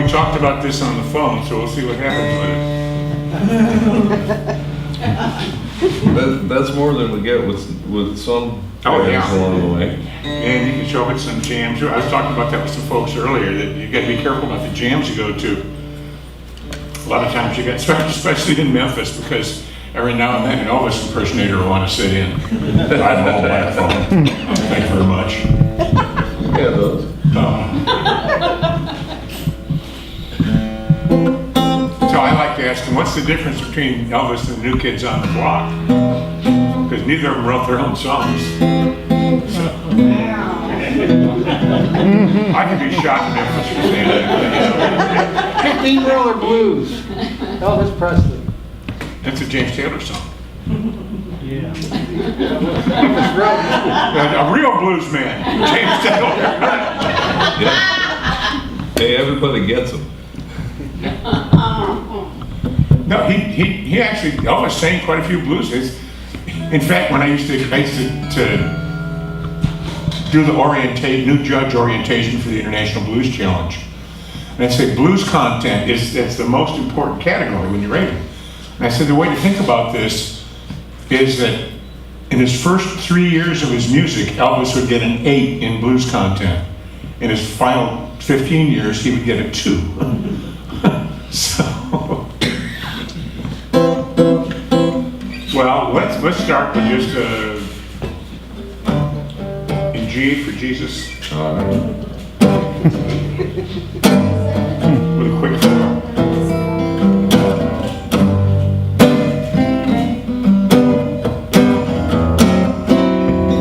Talked about this on the phone, so we'll see what happens with it. That's more than we get with some areas along the way. And you can show it some jams. I was talking about that with some folks earlier, that you got to be careful about the jams you go to. A lot of times you get, especially in Memphis, because every now and then an Elvis impersonator will want to sit in. I'm all by the phone. Thank you very much. Yeah, those. So I like to ask them, what's the difference between Elvis and the New Kids on the Block? Because neither of them wrote their own songs. So. I could be shot in Memphis for saying that. Steamroller Blues, Elvis Presley. That's a James Taylor song. Yeah. A real blues man, James Taylor. Yeah. Hey, everybody gets them. No, he actually, Elvis sang quite a few blues hits. In fact, when I used to do the new judge orientation for the International Blues Challenge, and I'd say blues content that's the most important category when you're rating. And I said the way to think about this is that in his first 3 years of his music, Elvis would get an 8 in blues content. In his final 15 years, he would get a 2. So, well, let's start with just in G for Jesus. With a quick fill.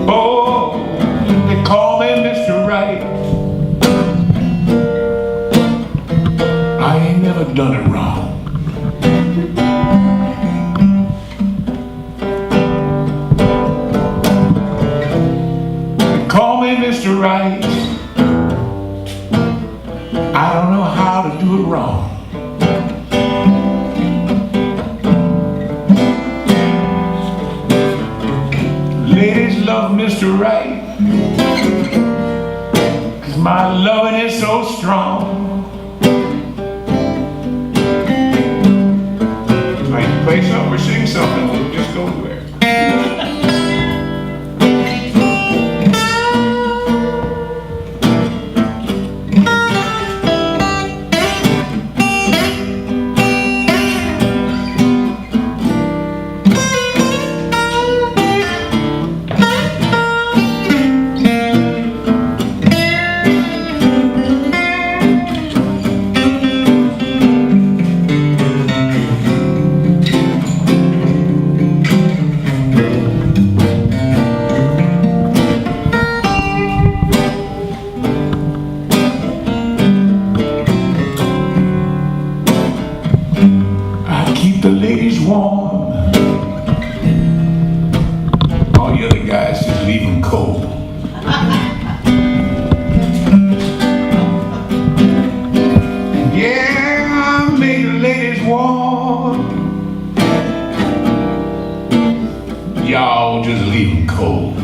Oh, they call me Mr. Right. I ain't never done it wrong. Call me Mr. Right. I don't know how to do it wrong. Ladies love Mr. Right, 'cause my loving is so strong. Like play something or sing something, we'll just go there. The ladies warm, all the other guys just leave them cold. Yeah, I made the ladies warm, y'all just leave them cold.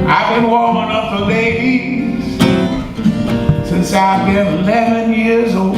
I've been warming up the ladies since I've been 11 years old.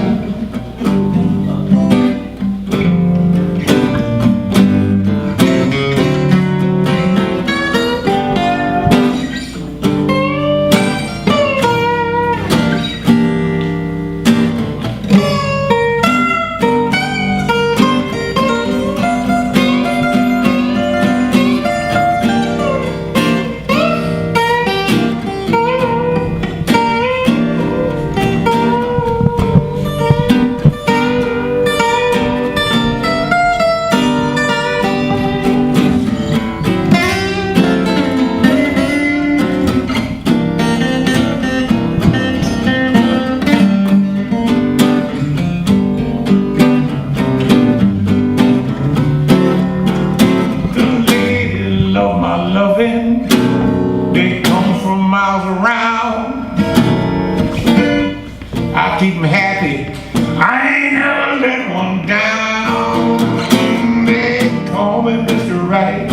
down. They call me Mr. Right.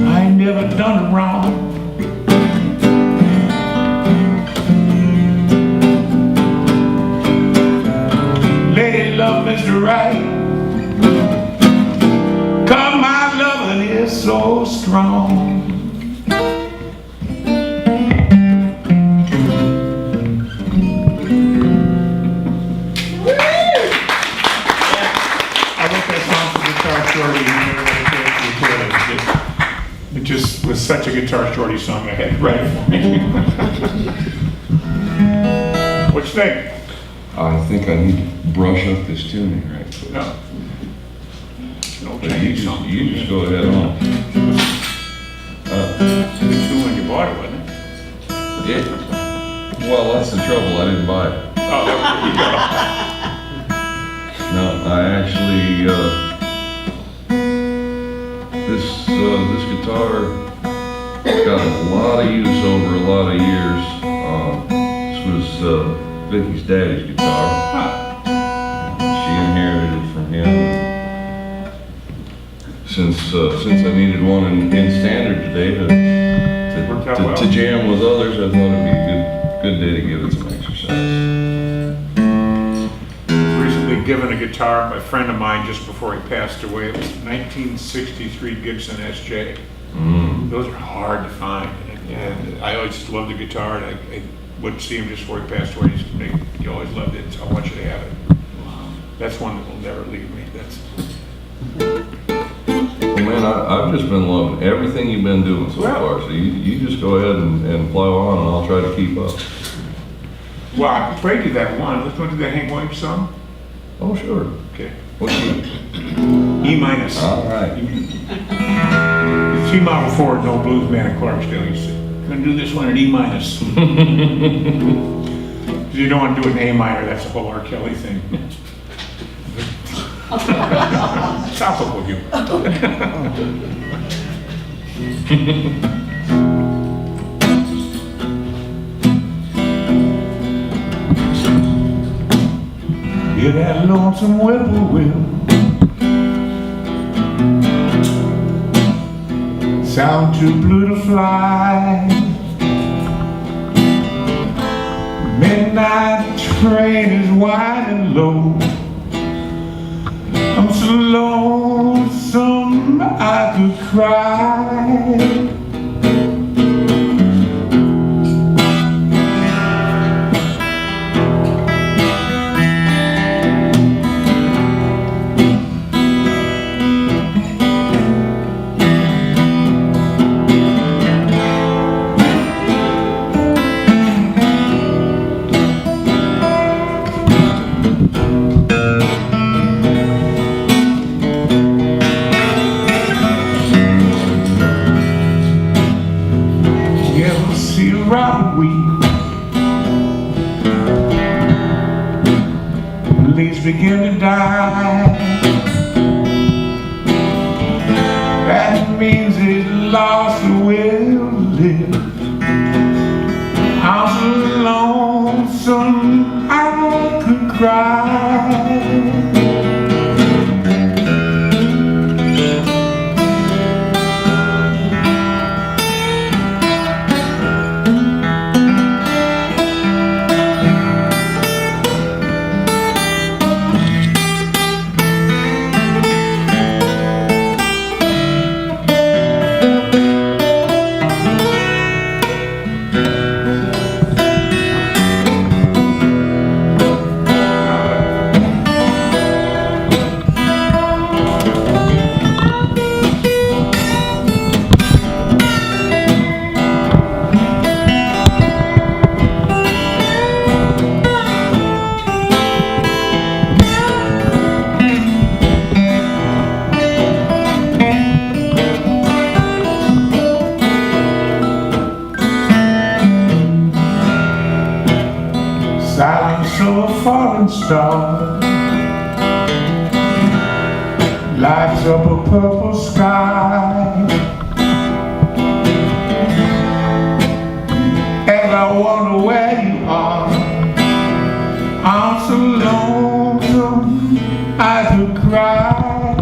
I ain't never done it wrong. Lady love Mr. Right. 'Cause my loving is so strong. It just was such a Guitar Shorty song I had to write for me. What you think? I think I need to brush up this tuning right quick. No. No But Chinese song. you just go ahead on. It's the one you bought it, wasn't it? Well, that's the trouble. I didn't buy it. Oh, there you go. No, I actually, this guitar got a lot of use over a lot of years. This was Vicky's daddy's guitar. She inherited it from him. Since I needed one in standard today to jam with others, I thought it'd be a good day to give it some exercise. Given a guitar by a friend of mine just before he passed away. It was 1963 Gibson SJ. Those are hard to find, and I always loved the guitar, and I would see him just before he passed away. He said, "You always loved it, so I want you to have it." That's one that will never leave me. Well, man, I've just been loving everything you've been doing so far. So you just go ahead and plow on, and I'll try to keep up. Well, I played you that one. Let's go do that Hank Williams song. Oh, sure. Okay. What's E? E minus. All right. The T Model Ford, no blues man in Clarksdale. He said, "Gonna do this one at E minus." You don't want to do it in A minor. That's a whole R. Kelly thing. Topical humor. Hear that lonesome whippoorwill sound too blue to fly. Midnight train is winding low. I'm so lonesome I could cry. Leaves begin to die. That means he's lost the will to live. I'm so lonesome I could cry. Silence of a falling star lights up a purple sky. As I wonder where you are, I'm so cry.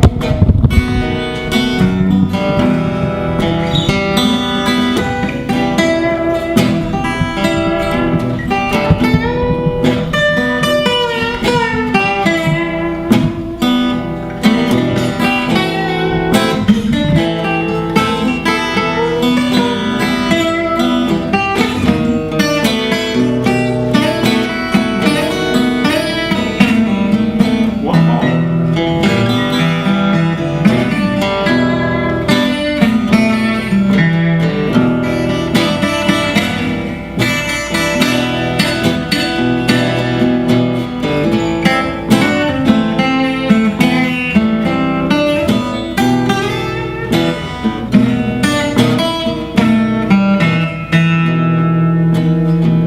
One more.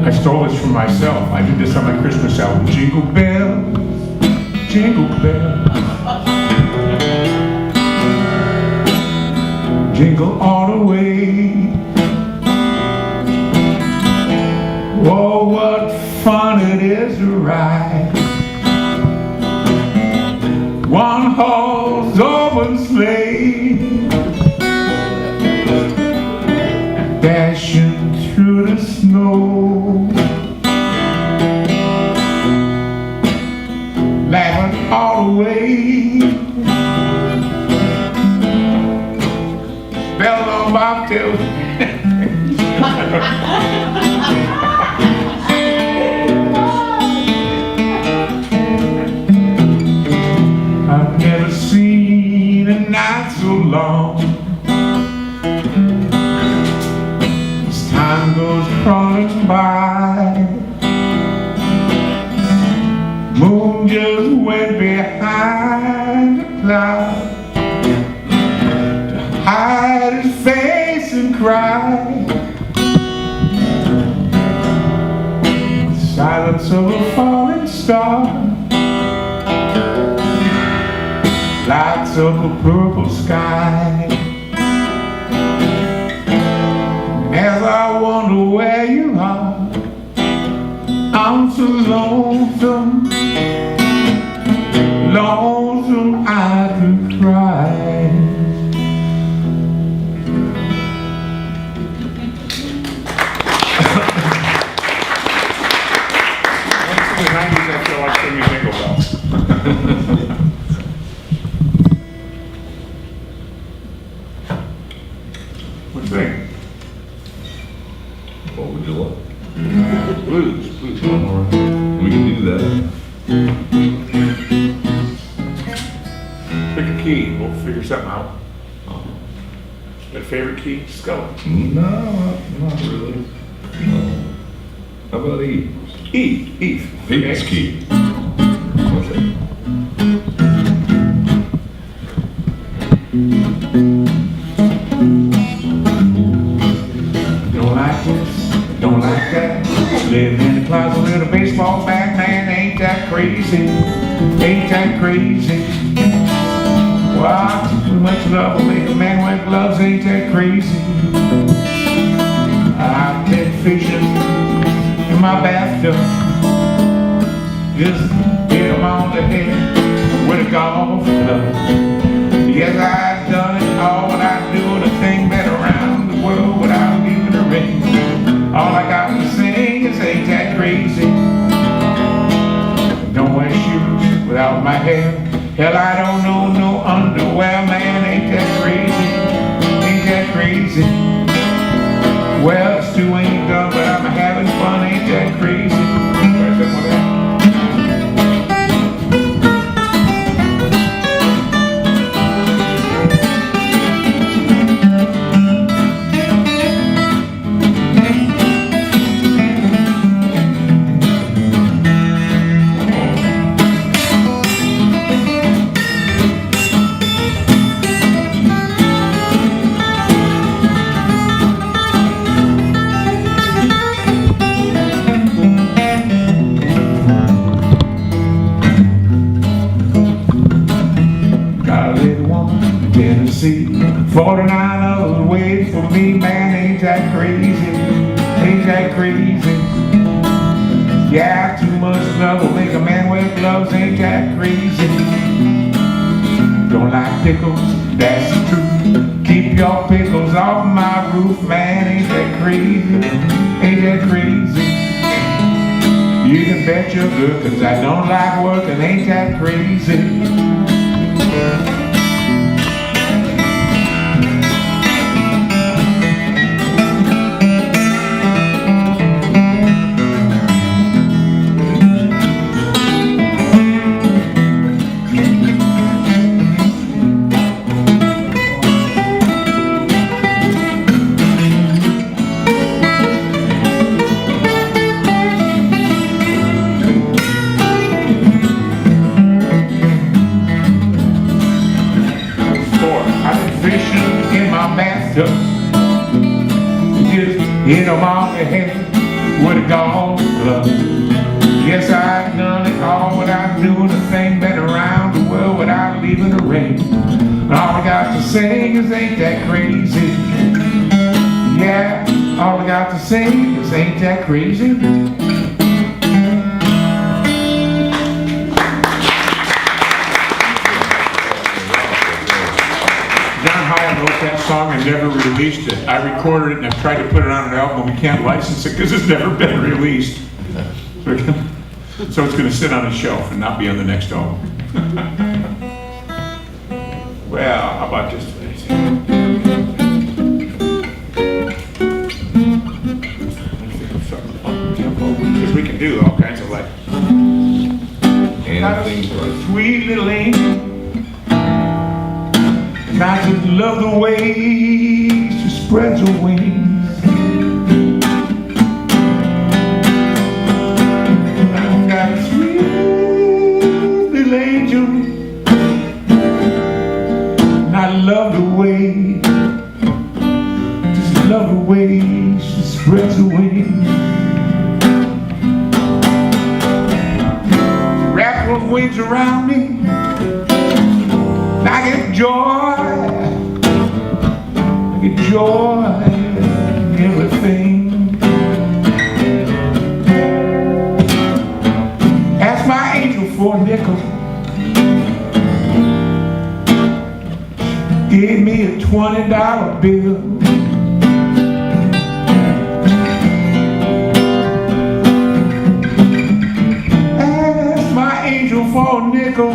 I stole this from myself. I did this on my Christmas album. Jingle bells, jingle bells, jingle all the way. Oh, what fun it is to ride one horse open sleigh, dashing through the snow, laughing all the way. Bells on bobtails. I've never seen a night so long. As time goes crawling by, moon just went behind the cloud to hide his face and cry. The silence of a falling star lights up a purple sky. And as I wonder where you are, I'm so lonesome, lonesome I could cry. Once in the 90s I feel like singing Jingle Bells. What do you think? What would you like? Blues. We can do that. Pick a key, we'll figure something out. Got a favorite key? Scully. No, not really. No. How about E? E. Pete's key. What's that? Don't like this, don't like that. Living in the closet with a baseball bat, man, ain't that crazy? Ain't that crazy? Wow, too much love will make a man wear gloves, ain't that crazy? I've been fishing in my bathtub, just hit 'em on the head with a golf club. Yes, I've done it all, but I do the thing better around the world without giving a ring. All I got to sing is ain't that crazy? Don't wear shoes without my hair. Hell, I don't know no underwear, man, ain't that crazy? Ain't that crazy? Well, it's too ain't done, but I'm having fun, ain't that crazy? Try something like that. Tennessee, 49 others waiting for me, man, ain't that crazy? Ain't that crazy? Yeah, too much love will make a man wear gloves, ain't that crazy? pickles, that's the truth. Keep your pickles off my roof, man, ain't that crazy? Ain't that crazy? You can bet you're good, 'cause I don't like working, ain't that crazy? Just hit them on the head with a golf club. Yes, I've done it all without doing a thing, been around the world without leaving a ring. And all I got to say is ain't that crazy? Yeah, all I got to say is ain't that crazy? That song and never released it. I recorded it and I've tried to put it on an album. We can't license it because it's never been released. So it's going to sit on a shelf and not be on the next album. Well, how about this place? Because we can do all kinds of like Anything but sweet little angel. I just love the way she spreads her wings. I've got a sweet little angel, and I love the way, just love the way she spreads her wings. She wraps her wings around me, and I get joy. Joy in everything. Ask my angel for a nickel. Gave me a $20 bill. Ask my angel for a nickel.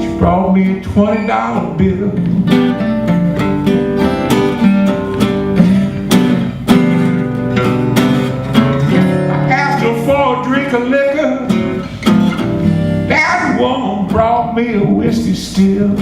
She brought me a $20 bill. Drink of liquor, that woman brought me a whiskey still.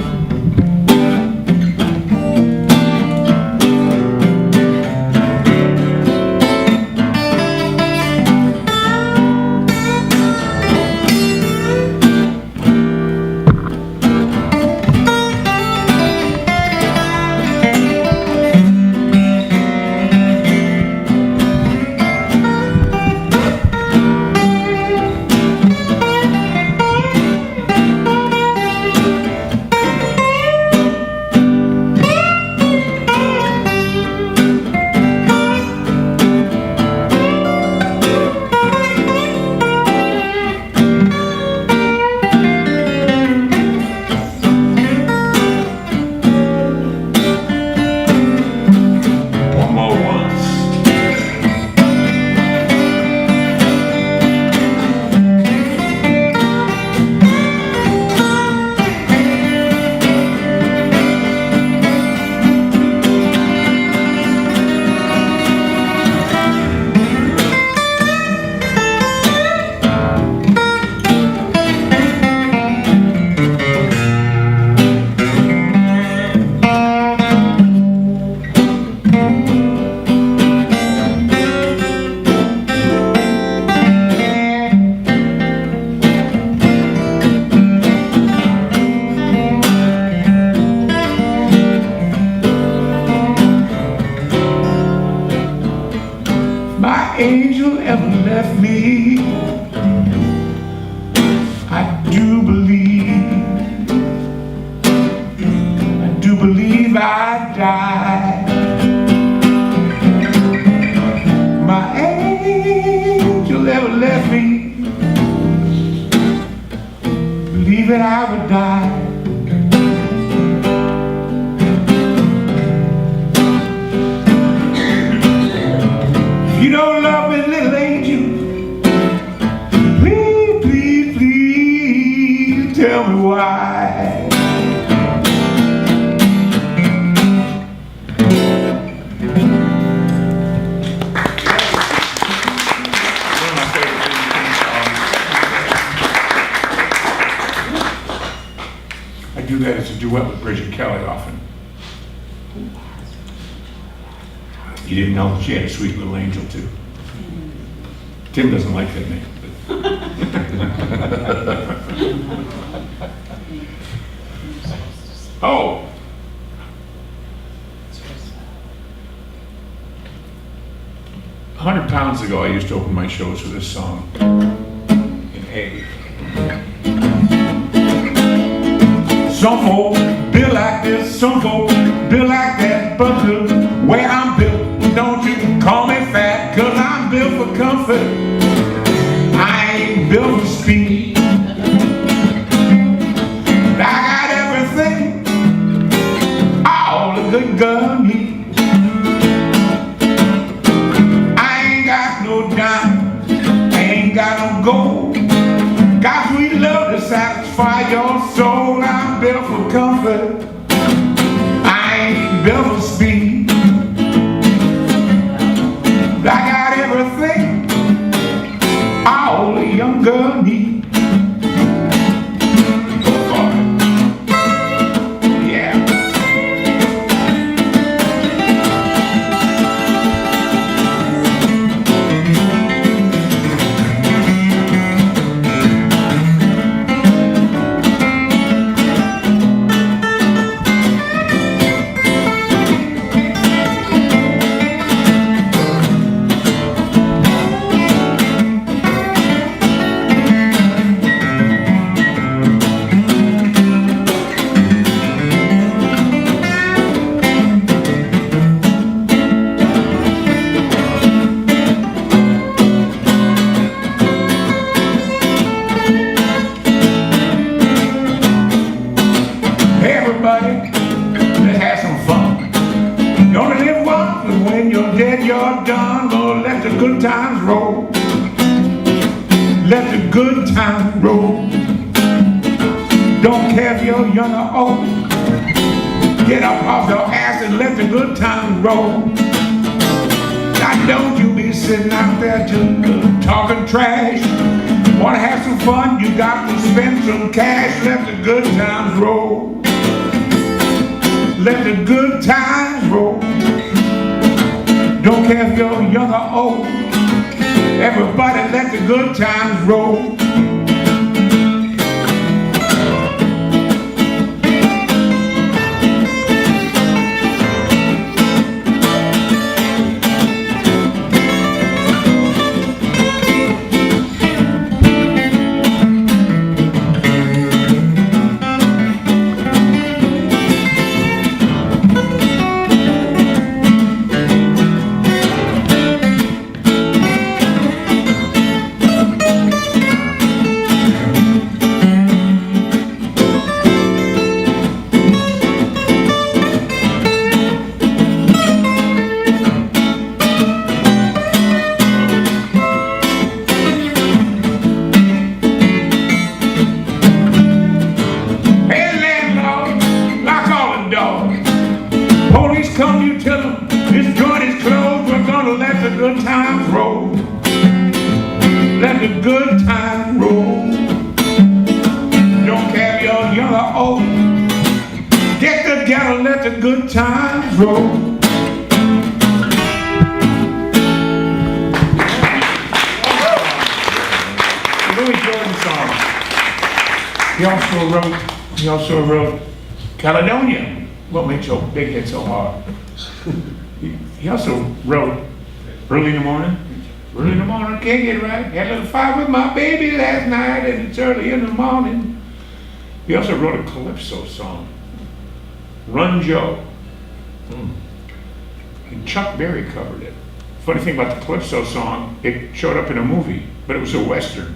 tell me why. One of my favorite King songs. I do that as a duet with Bridget Kelly often. You didn't know she had a sweet little angel too. Tim doesn't like that name. Oh. 100 pounds ago, I used to open my shows with this song in A. Some folk build like this, some folk build like that, but the way I'm built, don't you call me fat, 'cause I'm built for comfort. I ain't built for speed. I got everything all a good girl needs. I ain't got no dime, I ain't got no gold. Got sweet love to satisfy your soul. I'm built for comfort. I ain't built for speed. I got everything all a young girl needs. Yeah. Everybody, let's have some fun. You only live once, and when you're dead, you're done. Gonna let the good times roll. Let the good times roll. Don't care if you're young or old. Get up off your ass and let the good times roll. Now don't you be sitting out there just talking trash. Wanna have some fun, you got to spend some cash. Let the good times roll. Let the good times roll. Don't care if you're young or old. Everybody let the good times roll. Police come, you tell them this joint is closed. We're gonna let the good times roll. Let the good times roll. Don't care if you're young or old. Get together, let the good times roll. Louis Jordan song. He also wrote Caledonia. What makes your big head so hard? He also wrote Early in the Morning. Early in the morning, can't get right. Had a little fight with my baby last night, and it's early in the morning. He also wrote a calypso song, Run Joe. And Chuck Berry covered it. Funny thing about the calypso song, it showed up in a movie, but it was a Western.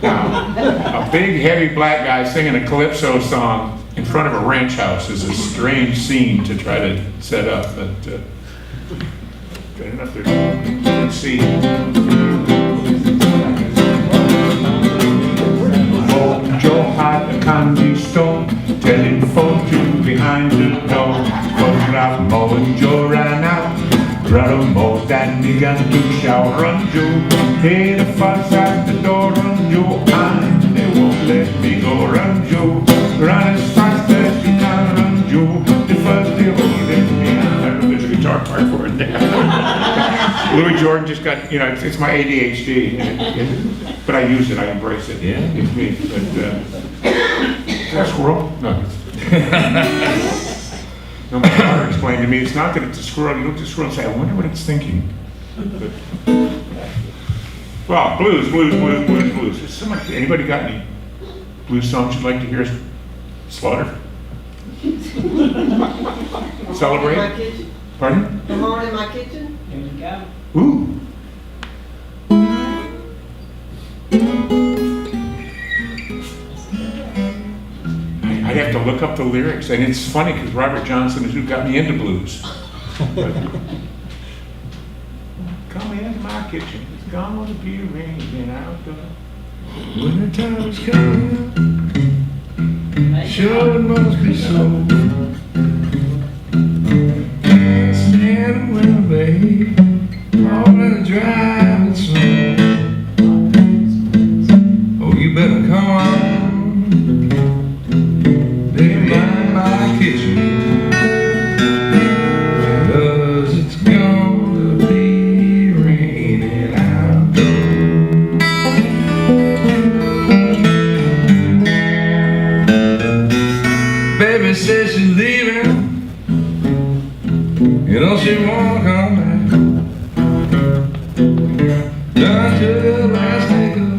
Now, a big, heavy black guy singing a calypso song in front of a ranch house is a strange scene to try to set up, but good enough there. Let's see. Oh, Joe Hot when Joe ran out, brother Mo then began to shout, run Joe, hear the fuss at the door, run Joe, and they won't let me go, run Joe, run as fast as you can, run Joe, the fuss they won't let me. I don't know if there's a guitar part for it there. Louis Jordan just got, you know, it's my ADHD, but I use it, I embrace it. Yeah. It's me, but, is that a squirrel? No. No, my daughter explained to me, it's not that it's a squirrel, you look at the squirrel and say, I wonder what it's thinking. But, well, blues. Is somebody, anybody got any blues songs you'd like to hear us slaughter? Celebrate? My kitchen. Pardon? Come on in my kitchen. There you go. Ooh. I'd have to look up the lyrics, and it's funny because Robert Johnson is who got me into blues. But, come in my kitchen, it's gonna be raining out there. Winter time's coming, sure it must be so. Can't stand the winter, babe, all in the driving snow. Oh, you better come on. My kitchen, 'cause it's gonna be raining out. Baby says she's leaving, you know she won't come back. Down to the last nickel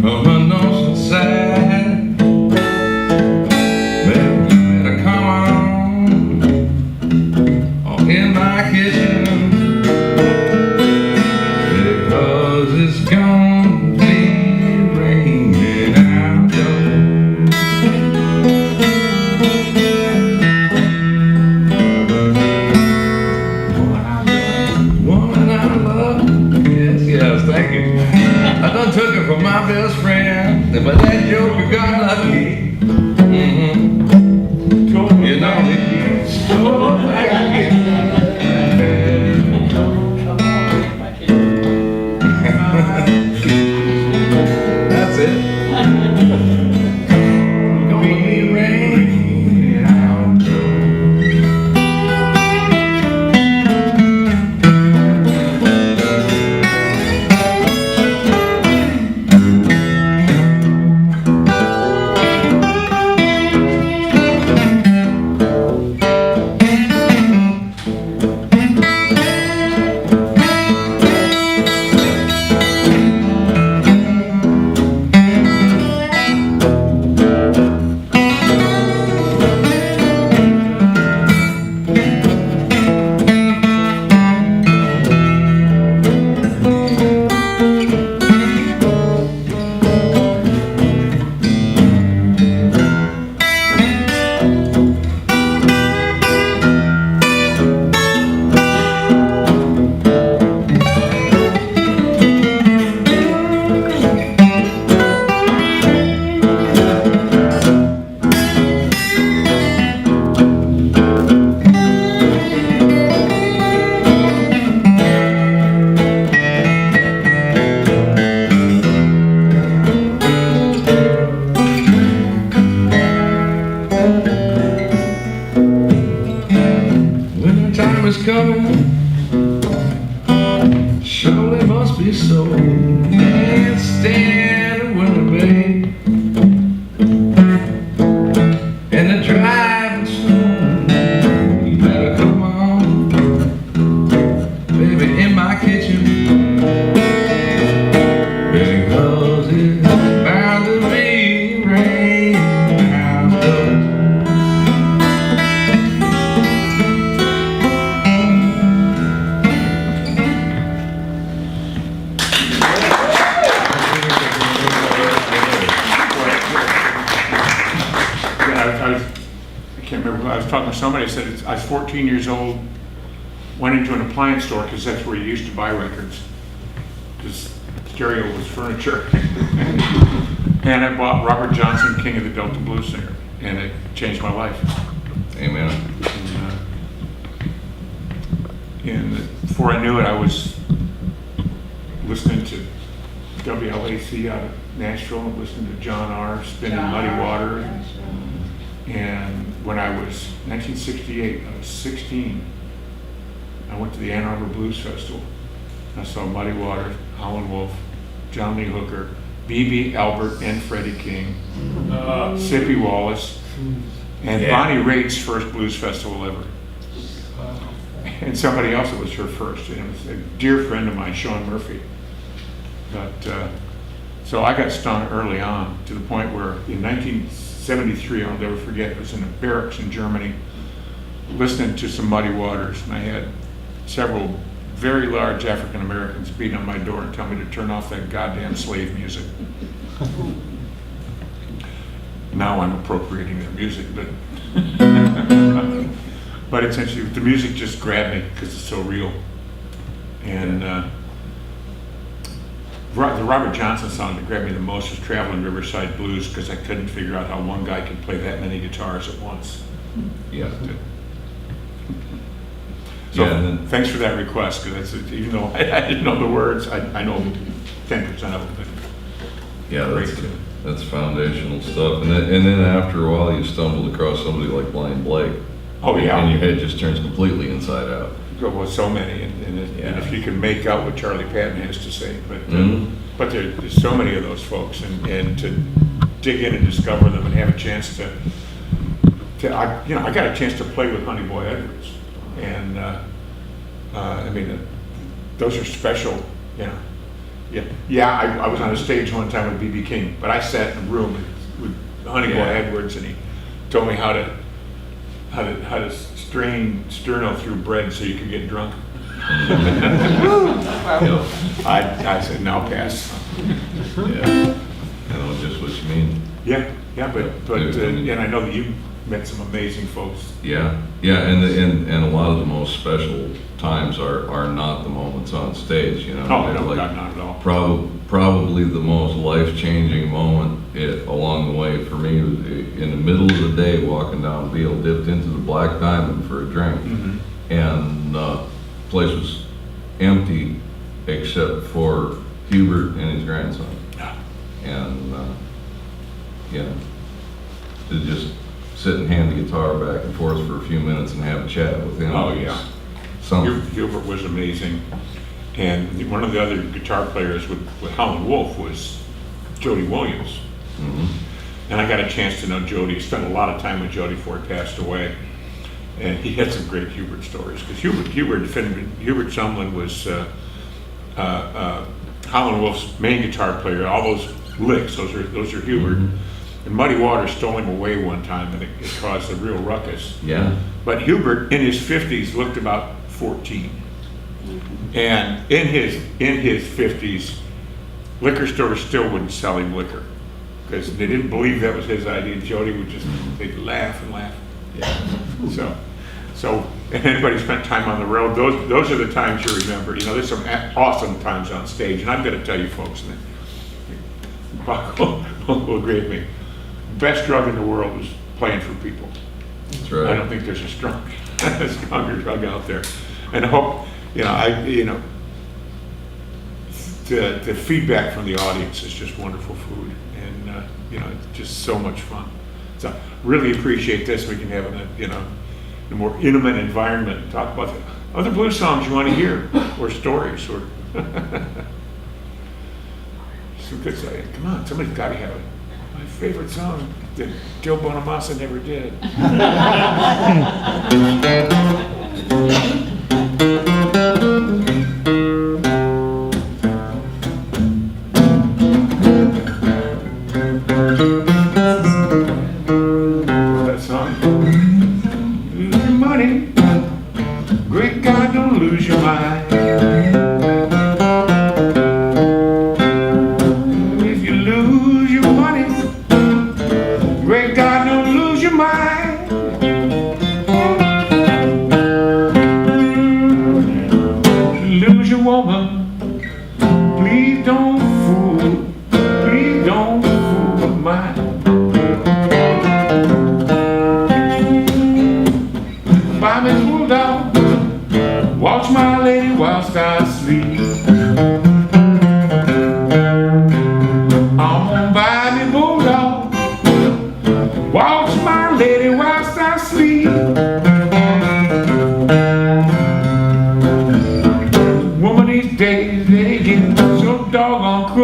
of her notion side. In my kitchen, because it's gonna be raining out. Woman I love, yes, thank you. I done took it from my best friend, but that joker got lucky. You know, it's so lucky. That's it. Gonna be raining out. Is coming, surely must be so. Can't stand the winter, babe, and the driving snow. You better come on, baby, in my kitchen, because it's bound to be raining out. I can't remember, I was talking to somebody, I said, I was 14 years old, went into an appliance store, because that's where you used to buy records, because stereo was furniture. And I bought Robert Johnson, King of the Delta Blues Singer, and it changed my life. Amen. And, And before I knew it, I was listening to WLAC out of Nashville, listening to John R. spinning Muddy Water. And when I was 1968, I was 16. I went to the Ann Arbor Blues Festival. I saw Muddy Waters, Howlin' Wolf, John Lee Hooker, B.B. Albert and Freddie King, Sippy Wallace, and Bonnie Raitt's first blues festival ever. And somebody else that was her first, and it was a dear friend of mine, Sean Murphy. But so I got stung early on to the point where in 1973, I'll never forget, it was in a barracks in Germany, listening to some Muddy Waters, and I had several very large African Americans beat on my door and tell me to turn off that goddamn slave music. Now I'm appropriating their music, but but essentially the music just grabbed me because it's so real. And the Robert Johnson song that grabbed me the most was Traveling Riverside Blues, because I couldn't figure out how one guy could play that many guitars at once. Yeah. So Yeah, and then- thanks for that request, because even though I didn't know the words, I know 10% of them. Yeah, Great that's, tune. that's foundational stuff. And then after a while, you stumbled across somebody like Blind Blake. Oh, yeah. And your head just turns completely inside out. Well, so many, and if you can make out what Charlie Patton has to say, but there's so many of those folks, and to dig in and discover them and have a chance to I got a chance to play with Honey Boy Edwards, and I mean, those are special, you know. Yeah, I was on a stage one time with B.B. King, but I sat in a room with Honey Boy Edwards, and he told me how to strain sterno through bread so you could get drunk. I said, now pass. Yeah, I know just what you mean. Yeah, but and I know that you met some amazing folks. Yeah, and a lot of the most special times are not the moments on stage, you know. Oh, no, like, not at all. Probably the most life-changing moment along the way for me was in the middle of the day walking down Beale, dipped into the Black Diamond for a drink, and the place was empty except for Hubert and his grandson. And to just sit and hand the guitar back and forth for a few minutes and have a chat with him. Oh, yeah. Hubert was amazing. And one of the other guitar players with Howlin' Wolf was Jody Williams. And I got a chance to know Jody, spent a lot of time with Jody before he passed away. And he had some great Hubert stories, because Hubert Sumlin was Howlin' Wolf's main guitar player. All those licks, those are Hubert. And Muddy Waters stole him away one time, and it caused a real ruckus. Yeah. But Hubert, in his 50s, looked about 14. And in his 50s, liquor stores still wouldn't sell him liquor, because they didn't believe that was his idea. Jody would just, they'd laugh and laugh. Yeah. So, and anybody spent time on the road, those are the times you remember. You know, there's some awesome times on stage, and I'm going to tell you folks, and Paco will agree with me. Best drug in the world is playing for people. That's right. I don't think there's a stronger drug out there. And I hope, the feedback from the audience is just wonderful food, and it's just so much fun. So really appreciate this. We can have a more intimate environment and talk about the other blues songs you want to hear, or stories, or some good stuff. Come on, somebody's got to have it. My favorite song that Joe Bonamassa never did. That song. Lose your money. Great God, don't lose your mind. If you lose your money, great God, don't lose your mind.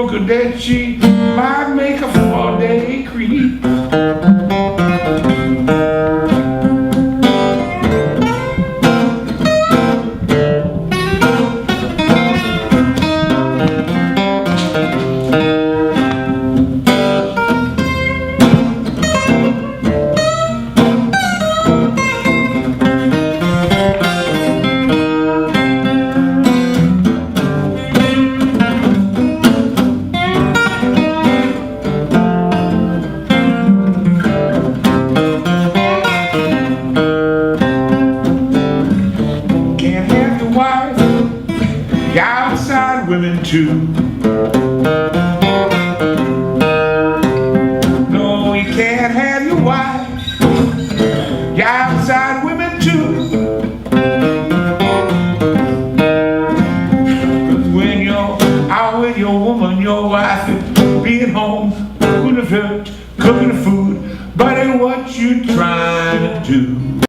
broken that she might make a 4-day creep. Outside women too. No, you can't have your wife. You're outside women too. 'Cause when you're out with your woman, your wife is being home, cooking the food, but ain't what you trying to do.